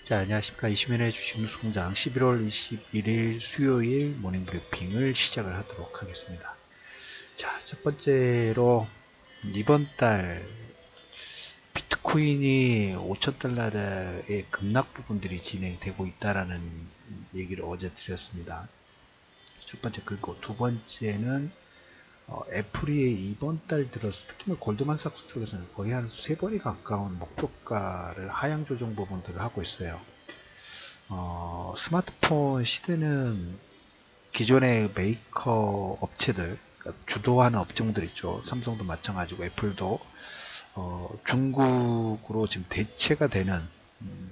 자, 안녕하십니까. 이시민의 주식뉴스공장 11월 21일 수요일 모닝브리핑을 시작을 하도록 하겠습니다. 자, 첫 번째로 이번 달 비트코인이 5,000달러의 급락 부분들이 진행되고 있다라는 얘기를 어제 드렸습니다. 첫 번째 그거. 두 번째는 애플이 이번 달 들어서 특히 골드만삭스 쪽에서는 거의 한 3번이 가까운 목표가를 하향 조정 부분들을 하고 있어요. 스마트폰 시대는 기존의 메이커 업체들, 그러니까 주도하는 업종들 있죠. 삼성도 마찬가지고 애플도 중국으로 지금 대체가 되는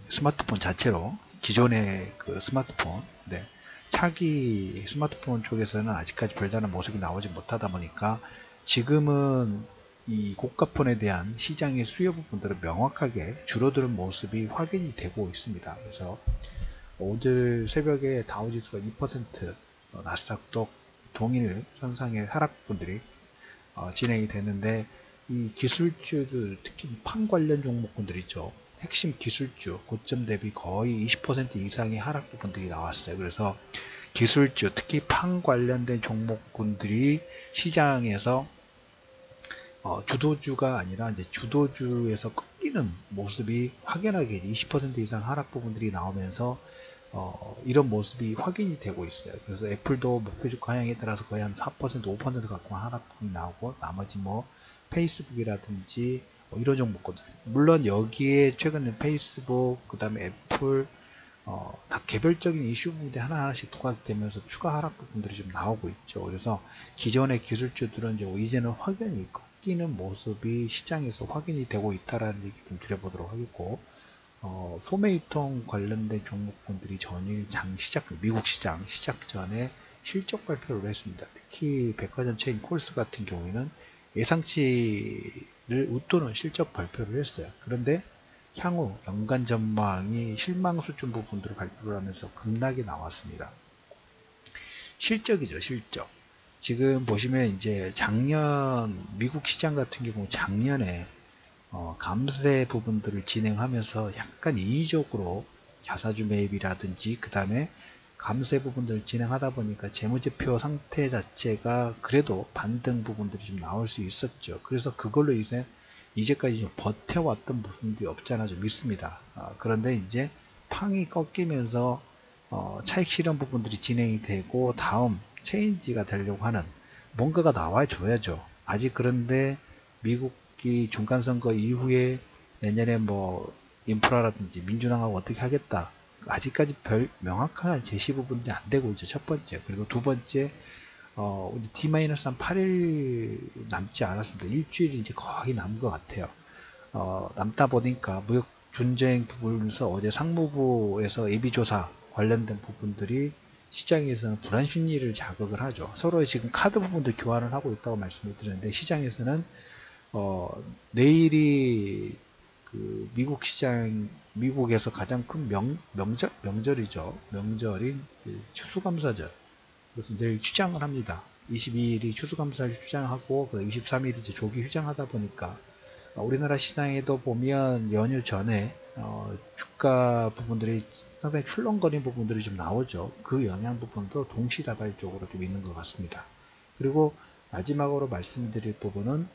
스마트폰 자체로 기존의 그 스마트폰, 네, 차기 스마트폰 쪽에서는 아직까지 별다른 모습이 나오지 못하다 보니까 지금은 이 고가폰에 대한 시장의 수요 부분들은 명확하게 줄어드는 모습이 확인이 되고 있습니다. 그래서 오늘 새벽에 다우지수가 2%, 나스닥도 동일 현상의 하락 부분들이 진행이 됐는데, 이 기술주들, 특히 판 관련 종목군들 있죠. 핵심 기술주 고점 대비 거의 20% 이상의 하락 부분들이 나왔어요. 그래서 기술주, 특히 판 관련된 종목군들이 시장에서 주도주가 아니라 이제 주도주에서 꺾이는 모습이 확연하게 20% 이상 하락 부분들이 나오면서 이런 모습이 확인이 되고 있어요. 그래서 애플도 목표주가 하향에 따라서 거의 한 4%, 5% 갖고 하락 부분이 나오고, 나머지 페이스북이라든지 이런 종목거든. 물론 여기에 최근에 페이스북, 그 다음에 애플, 다 개별적인 이슈 부분에 하나하나씩 부각되면서 추가 하락 부분들이 좀 나오고 있죠. 그래서 기존의 기술주들은 이제는 확연히 꺾이는 모습이 시장에서 확인이 되고 있다라는 얘기 좀 드려보도록 하겠고, 소매유통 관련된 종목군들이 전일 미국 시장 시작 전에 실적 발표를 했습니다. 특히 백화점 체인 콜스 같은 경우에는 예상치를 웃도는 실적 발표를 했어요. 그런데 향후 연간 전망이 실망 수준 부분들을 발표를 하면서 급락이 나왔습니다. 실적이죠, 실적. 지금 보시면 이제 작년 미국 시장 같은 경우 작년에 감세 부분들을 진행하면서 약간 인위적으로 자사주 매입이라든지 그 다음에 감세 부분들을 진행하다 보니까 재무제표 상태 자체가 그래도 반등 부분들이 좀 나올 수 있었죠. 그래서 그걸로 이제까지 좀 버텨왔던 부분들이 없잖아 좀 있습니다. 그런데 이제 팡이 꺾이면서 차익 실현 부분들이 진행이 되고 다음 체인지가 되려고 하는 뭔가가 나와줘야죠. 아직 그런데 미국이 중간선거 이후에 내년에 인프라라든지 민주당하고 어떻게 하겠다, 아직까지 별 명확한 제시 부분이 안 되고 있죠. 첫 번째. 그리고 두 번째, 이제 D-한 8일 남지 않았습니다. 일주일이 이제 거의 남은 것 같아요. 남다 보니까 무역 분쟁 부분에서 어제 상무부에서 예비조사 관련된 부분들이 시장에서는 불안 심리를 자극을 하죠. 서로 지금 카드 부분도 교환을 하고 있다고 말씀을 드렸는데, 시장에서는 내일이 그 미국에서 가장 큰 명절이죠. 명절인 추수감사절. 그래서 내일 휴장을 합니다. 22일이 추수감사를 휴장하고, 23일이 이제 조기 휴장하다 보니까, 우리나라 시장에도 보면 연휴 전에 주가 부분들이 상당히 출렁거리는 부분들이 좀 나오죠. 그 영향 부분도 동시다발적으로 좀 있는 것 같습니다. 그리고 마지막으로 말씀드릴 부분은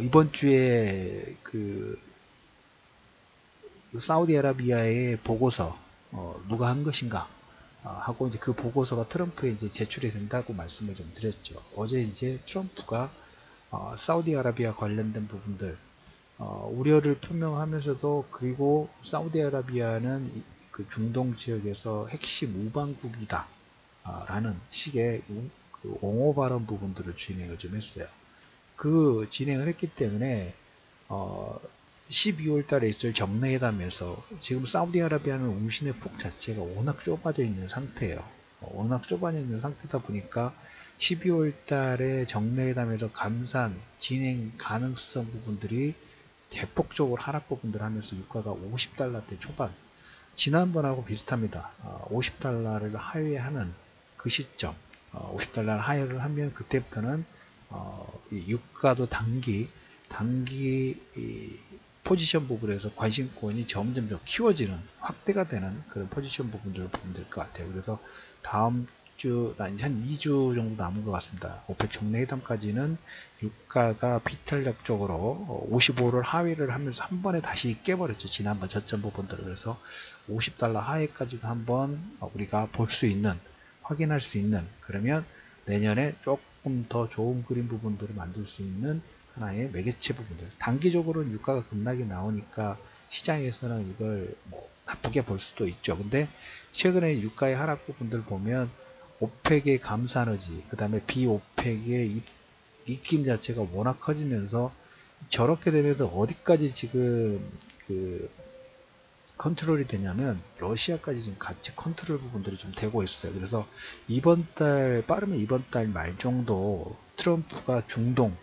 이번 주에 사우디아라비아의 보고서 누가 한 것인가 하고, 이제 그 보고서가 트럼프에 이제 제출이 된다고 말씀을 좀 드렸죠. 어제 이제 트럼프가 사우디아라비아 관련된 부분들 우려를 표명하면서도, 그리고 사우디아라비아는 그 중동 지역에서 핵심 우방국이다 라는 식의 그 옹호 발언 부분들을 진행을 좀 했어요. 그 진행을 했기 때문에 12월 달에 있을 정례회담에서 지금 사우디아라비아는 운신의 폭 자체가 워낙 좁아져 있는 상태예요. 워낙 좁아져 있는 상태다 보니까 12월 달에 정례회담에서 감산 진행 가능성 부분들이 대폭적으로 하락 부분들 하면서 유가가 50달러대 초반, 지난번하고 비슷합니다. 50달러를 하회하는 그 시점, 50달러를 하회를 하면 그때부터는 이 유가도 단기 포지션 부분에서 관심권이 점점 더 키워지는, 확대가 되는 그런 포지션 부분들을 보면 될 것 같아요. 그래서 다음 주, 한 2주 정도 남은 것 같습니다. 오펙 정례회담까지는 유가가 비탄력적으로 55를 하회를 하면서 한 번에 다시 깨버렸죠. 지난번 저점 부분들을. 그래서 50달러 하회까지도 한번 우리가 볼 수 있는, 확인할 수 있는, 그러면 내년에 조금 더 좋은 그림 부분들을 만들 수 있는 하나의 매개체 부분들. 단기적으로는 유가가 급락이 나오니까 시장에서는 이걸 뭐 나쁘게 볼 수도 있죠. 근데 최근에 유가의 하락 부분들 보면 오펙의 감산의지, 그 다음에 비오펙의 입김 자체가 워낙 커지면서 저렇게 되면서 어디까지 지금 그 컨트롤이 되냐면 러시아까지 지금 같이 컨트롤 부분들이 좀 되고 있어요. 그래서 이번 달, 빠르면 이번 달 말 정도 트럼프가 중동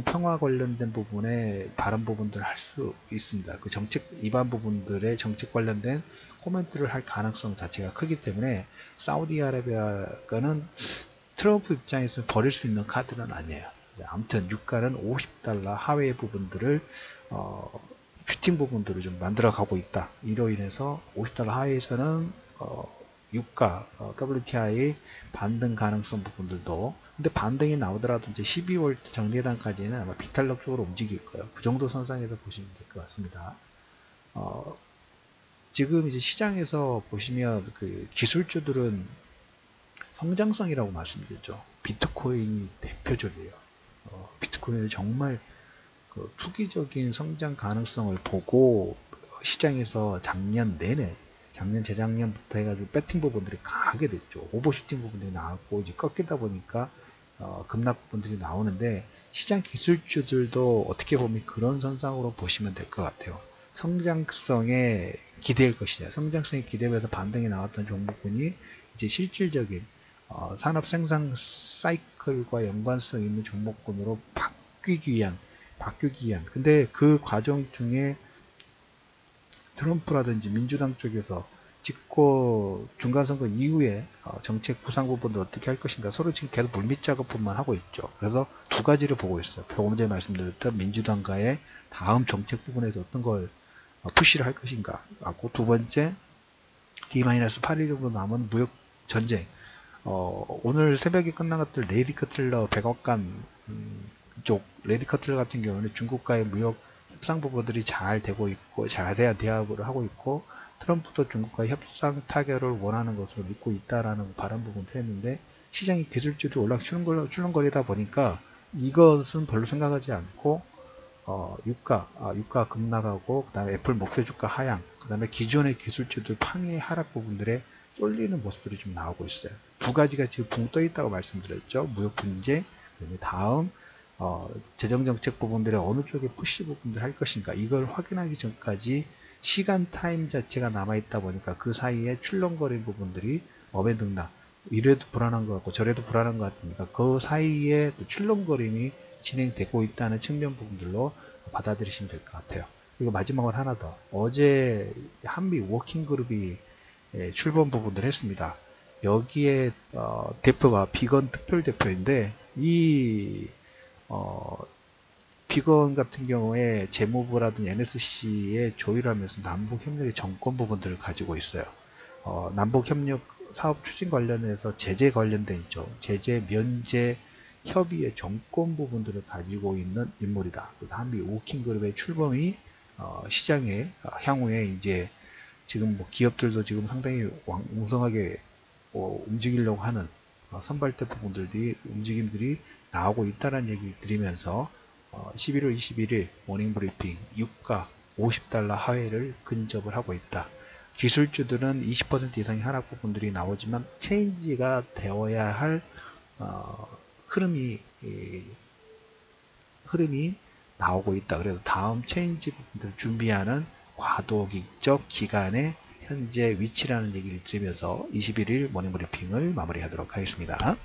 평화 관련된 부분에 발언 부분들을 할 수 있습니다. 그 정책 입안 부분들의 정책 관련된 코멘트를 할 가능성 자체가 크기 때문에 사우디아라비아가는 트럼프 입장에서 버릴 수 있는 카드는 아니에요. 아무튼 유가는 50달러 하회 부분들을 슈팅 부분들을 좀 만들어 가고 있다. 이로 인해서 50달러 하회에서는 유가 WTI 반등 가능성 부분들도, 근데 반등이 나오더라도 이제 12월 정례단까지는 아마 비탄력 쪽으로 움직일 거예요. 그 정도 선상에서 보시면 될 것 같습니다. 지금 이제 시장에서 보시면 그 기술주들은 성장성이라고 말씀드렸죠. 비트코인이 대표적이에요. 비트코인은 정말 그 투기적인 성장 가능성을 보고 시장에서 작년 내내, 작년 재작년부터 해가지고 배팅 부분들이 강하게 됐죠. 오버슈팅 부분들이 나왔고 이제 꺾이다 보니까 급락 부분들이 나오는데, 시장 기술주들도 어떻게 보면 그런 선상으로 보시면 될 것 같아요. 성장성에 기댈 것이냐, 성장성에 기대면서 반등이 나왔던 종목군이 이제 실질적인 산업 생산 사이클과 연관성 있는 종목군으로 바뀌기 위한, 근데 그 과정 중에 트럼프라든지 민주당 쪽에서 중간선거 이후에 정책 구상 부분도 어떻게 할 것인가, 서로 지금 계속 물밑 작업뿐만 하고 있죠. 그래서 두 가지를 보고 있어요. 조금 전에 말씀드렸던 민주당과의 다음 정책 부분에서 어떤 걸 푸시를 할 것인가 하고, 두 번째 D-8일 정도 남은 무역 전쟁. 오늘 새벽에 끝난 것들, 레이디 커틀러 백악관 쪽, 레이디 커틀러 같은 경우는 중국과의 무역 협상 부분들이 잘 되고 있고, 잘 대한 대화를 하고 있고, 트럼프도 중국과 협상 타결을 원하는 것으로 믿고 있다라는 발언 부분도 했는데, 시장이 기술주도 출렁거리다 보니까 이것은 별로 생각하지 않고 유가 급락하고, 그 다음에 애플 목표 주가 하향, 그 다음에 기존의 기술주들 판의 하락 부분들에 쏠리는 모습들이 좀 나오고 있어요. 두 가지가 지금 붕 떠 있다고 말씀드렸죠. 무역 분쟁, 그다음에 다음 재정정책 부분들의 어느 쪽에 푸시 부분들 할 것인가, 이걸 확인하기 전까지 시간 타임 자체가 남아있다 보니까 그 사이에 출렁거린 부분들이 업에등락, 이래도 불안한 것 같고 저래도 불안한 것 같으니까 그 사이에 또 출렁거림이 진행되고 있다는 측면 부분들로 받아들이시면 될 것 같아요. 그리고 마지막으로 하나 더, 어제 한미 워킹그룹이 출범 부분을 했습니다. 여기에 대표가 비건 특별대표인데, 이 비건 같은 경우에 재무부라든지 NSC에 조율하면서 남북협력의 정권 부분들을 가지고 있어요. 남북협력 사업 추진 관련해서 제재 관련된 있죠. 제재, 면제, 협의의 정권 부분들을 가지고 있는 인물이다. 한미 워킹그룹의 출범이 시장에 향후에 이제 지금 뭐 기업들도 지금 상당히 왕성하게 움직이려고 하는 선발대 부분들이 움직임들이 나오고 있다는 얘기 드리면서 11월 21일 모닝브리핑 유가 50달러 하회를 근접을 하고 있다. 기술주들은 20% 이상의 하락 부분들이 나오지만 체인지가 되어야 할 흐름이 나오고 있다. 그래서 다음 체인지 부분들을 준비하는 과도기적 기간의 현재 위치라는 얘기를 드리면서 21일 모닝브리핑을 마무리하도록 하겠습니다.